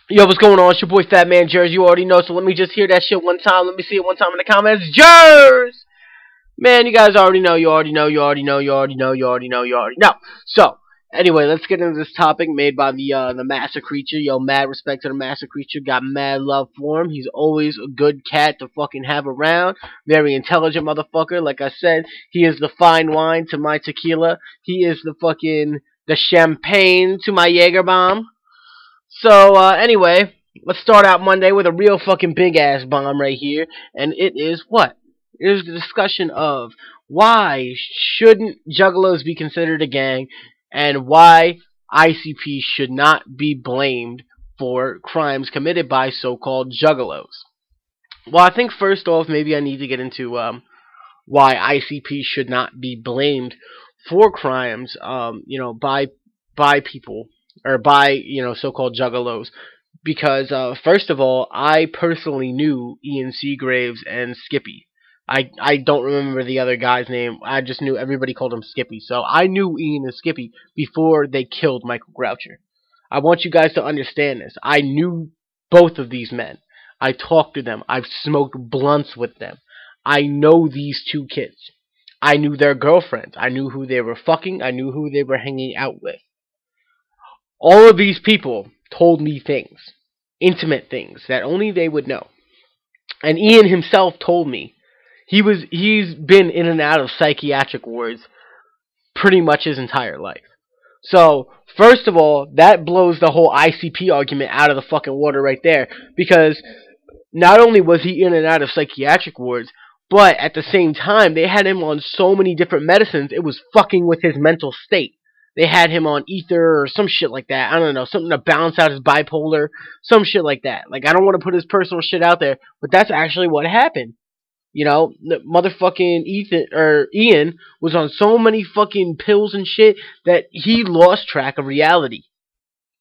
Yo, what's going on? It's your boy Fat Man Jers. You already know, so let me just hear that shit one time. Let me see it one time in the comments. Jers! Man, you guys already know, you already know, you already know, you already know, you already know, you already know. So, anyway, let's get into this topic made by the Master Creature. Yo, mad respect to the Master Creature. Got mad love for him. He's always a good cat to fucking have around. Very intelligent motherfucker. Like I said, he is the fine wine to my tequila. He is the champagne to my Jaeger bomb. So, anyway, let's start out Monday with a real fucking big ass bomb right here. And it is what? It is the discussion of why shouldn't Juggalos be considered a gang and why ICP should not be blamed for crimes committed by so-called Juggalos. Well, I think first off, maybe I need to get into why ICP should not be blamed for crimes, by people or by so-called juggalos. Because first of all, I personally knew Ian Seagraves and Skippy. I don't remember the other guy's name. I just knew everybody called him Skippy. So I knew Ian and Skippy before they killed Michael Groucher. I want you guys to understand this. I knew both of these men. I talked to them. I've smoked blunts with them. I know these two kids. I knew their girlfriends. I knew who they were fucking. I knew who they were hanging out with. All of these people told me things, intimate things that only they would know. And Ian himself told me he's been in and out of psychiatric wards pretty much his entire life. So, first of all, that blows the whole ICP argument out of the fucking water right there, because not only was he in and out of psychiatric wards, but at the same time, they had him on so many different medicines, it was fucking with his mental state. They had him on ether or some shit like that. I don't know, something to balance out his bipolar, some shit like that. Like, I don't want to put his personal shit out there, but that's actually what happened. You know, the motherfucking Ian was on so many fucking pills and shit that he lost track of reality.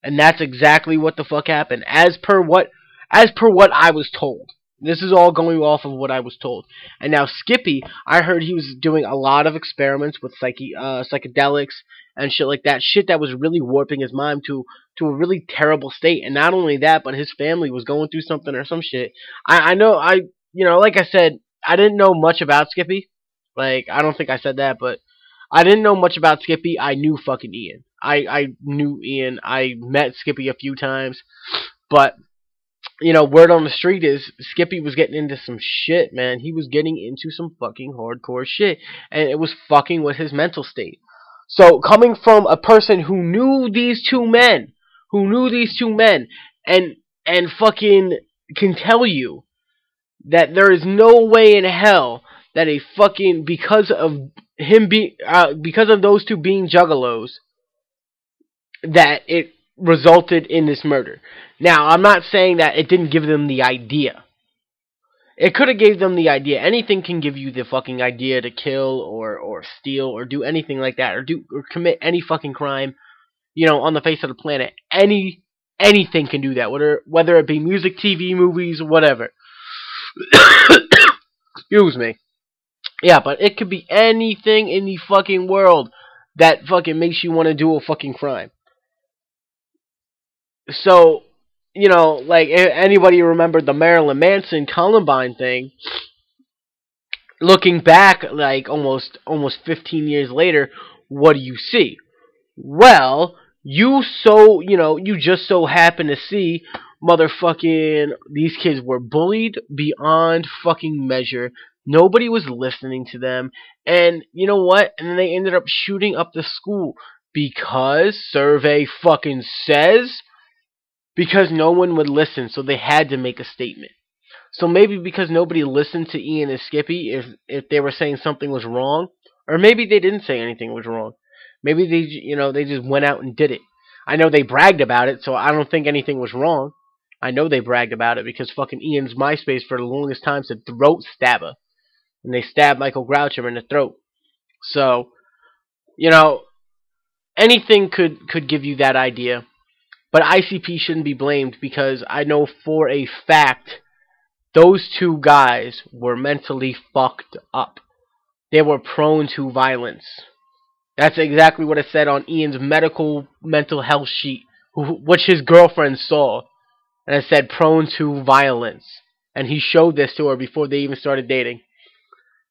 And that's exactly what the fuck happened. As per what I was told. This is all going off of what I was told. And now Skippy, I heard he was doing a lot of experiments with psychedelics and shit like that. Shit that was really warping his mind to a really terrible state. And not only that, but his family was going through something or some shit. I know, like I said, I didn't know much about Skippy. Like, I don't think I said that, but I didn't know much about Skippy. I knew fucking Ian. I knew Ian. I met Skippy a few times. But word on the street is Skippy was getting into some shit, man. He was getting into some fucking hardcore shit, and it was fucking with his mental state. So, coming from a person who knew these two men, and fucking can tell you that there is no way in hell that a fucking because of those two being juggalos, that it resulted in this murder. Now, I'm not saying that it didn't give them the idea. It could have gave them the idea. Anything can give you the fucking idea to kill or steal or do anything like that or commit any fucking crime, on the face of the planet. Anything can do that. Whether it be music, TV, movies, whatever. Excuse me. Yeah, but it could be anything in the fucking world that fucking makes you want to do a fucking crime. So, like, anybody remembered the Marilyn Manson Columbine thing, looking back, like, almost 15 years later, what do you see? Well, you just so happen to see motherfucking these kids were bullied beyond fucking measure. Nobody was listening to them. And you know what? And then they ended up shooting up the school because survey fucking says, because no one would listen, so they had to make a statement. So maybe because nobody listened to Ian and Skippy, if they were saying something was wrong, or maybe they didn't say anything was wrong. Maybe they just went out and did it. I know they bragged about it, so I don't think anything was wrong. I know they bragged about it because fucking Ian's MySpace for the longest time said throat stabber, and they stabbed Michael Groucher in the throat. So, anything could give you that idea. But ICP shouldn't be blamed because I know for a fact those two guys were mentally fucked up. They were prone to violence. That's exactly what it said on Ian's medical mental health sheet, which his girlfriend saw. and it said prone to violence. And he showed this to her before they even started dating.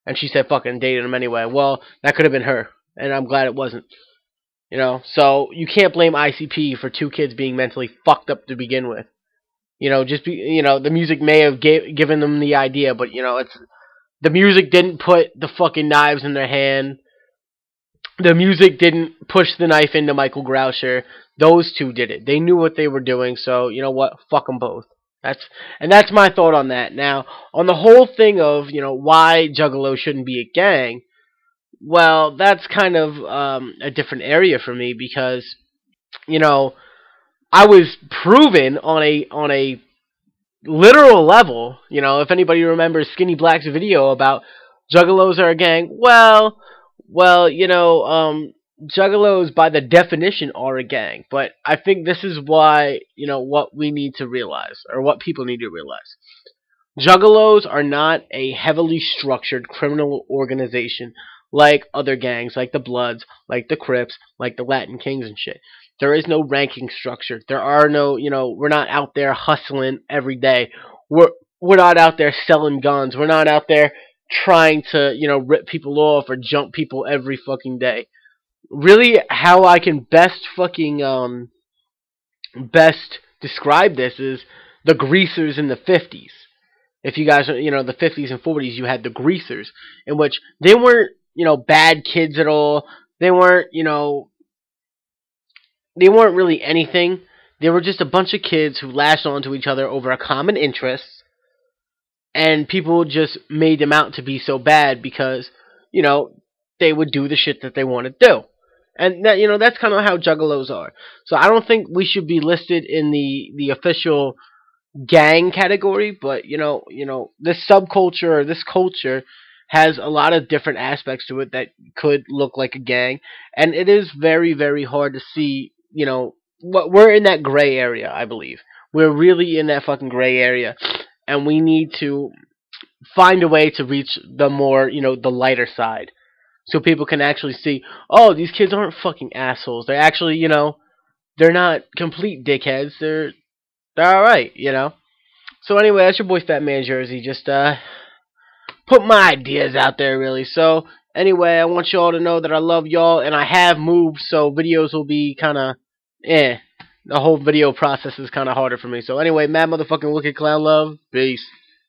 And she said fucking dated him anyway. Well, that could have been her, and I'm glad it wasn't. You know, so you can't blame ICP for two kids being mentally fucked up to begin with. You know, the music may have given them the idea, but it's the music didn't put the fucking knives in their hand. The music didn't push the knife into Michael Groucher. Those two did it. They knew what they were doing, so you know what? Fuck them both. That's my thought on that. Now, on the whole thing of why Juggalo shouldn't be a gang, well, that's kind of a different area for me because I was proven on a literal level. If anybody remembers Skinny Black's video about Juggalos are a gang, well, Juggalos by the definition are a gang. But I think this is why what we need to realize, or what people need to realize. Juggalos are not a heavily structured criminal organization like other gangs, like the Bloods, like the Crips, like the Latin Kings and shit. There is no ranking structure. There are no, we're not out there hustling every day. We're not out there selling guns. We're not out there trying to, rip people off or jump people every fucking day. Really, how I can best describe this is the greasers in the 50s. If you guys, the 50s and 40s, you had the greasers, in which they weren't, bad kids at all. They weren't, they weren't really anything. They were just a bunch of kids who latched onto each other over a common interest, and people just made them out to be so bad because, they would do the shit that they want to do. And that, that's kind of how Juggalos are. So I don't think we should be listed in the official gang category, but this subculture or this culture has a lot of different aspects to it that could look like a gang, and it is very, very hard to see. What we're in that gray area. I believe we're really in that fucking gray area, and we need to find a way to reach the more the lighter side, so people can actually see, oh, these kids aren't fucking assholes. They're actually they're not complete dickheads. They're alright, So anyway, that's your boy Fat Man Jersey. Just put my ideas out there, really. So anyway, I want y'all to know that I love y'all, and I have moved, so videos will be kind of The whole video process is kind of harder for me. So anyway, mad motherfucking wicked clown love. Peace.